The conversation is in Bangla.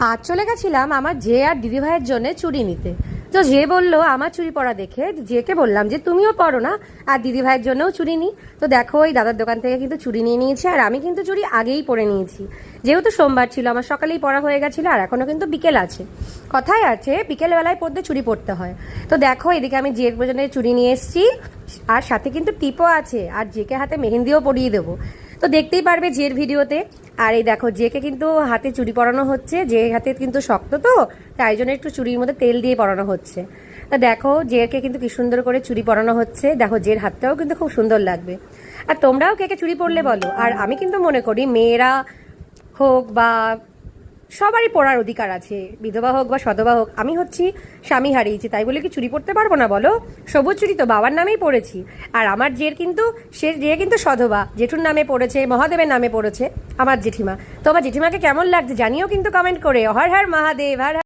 আজ চলে গেছিলাম আমার যে আর দিদি ভাইয়ের জন্য চুড়ি নিতে। তো যে বললো আমার চুড়ি পরা দেখে যেকে বললাম যে তুমিও পরো না আর দিদি ভাইয়ের জন্যও চুড়ি নিই। তো দেখো ওই দাদার দোকান থেকে কিন্তু চুড়ি নিয়ে নিয়েছি, আর আমি কিন্তু চুড়ি আগেই পরে নিয়েছি, যেহেতু সোমবার ছিল আমার সকালেই পরা হয়ে গেছিলো, আর এখনও কিন্তু বিকেল আছে। কথায় আছে বিকেলবেলায় পরতে চুড়ি পরতে হয়। তো দেখো এদিকে আমি যে পর্যন্ত চুড়ি নিয়ে এসেছি, আর সাথে কিন্তু টিপও আছে, আর জেকে হাতে মেহেন্দিও পরিয়ে দেবো। তো দেখতেই পারবে জের ভিডিওতে। আর এই দেখো জেকে কিন্তু হাতে চুড়ি পরানো হচ্ছে, যে হাতে কিন্তু শক্ত, তো তাই জন্য একটু চুড়ির মধ্যে তেল দিয়ে পরানো হচ্ছে। তা দেখো জেরকে কিন্তু কি সুন্দর করে চুড়ি পরানো হচ্ছে, দেখো জের হাতটাও কিন্তু খুব সুন্দর লাগবে। আর তোমরাও কে কে চুড়ি পরলে বলো। আর আমি কিন্তু মনে করি মেয়েরা হোক বা সবারই পড়ার অধিকার আছে, বিধবা হোক বা সধবা হোক। আমি হচ্ছি স্বামী হারিয়েছি, তাই বলে কি চুরি পড়তে পারবো না বলো? সবুজ চুরি তো বাবার নামেই পড়েছি। আর আমার জের কিন্তু যে কিন্তু সধবা, জেঠুর নামে পড়েছে, মহাদেবের নামে পড়েছে আমার জেঠিমা। তো আমার জেঠিমাকে কেমন লাগছে জানিও কিন্তু কমেন্ট করে। হর হর মহাদেব, হর হর।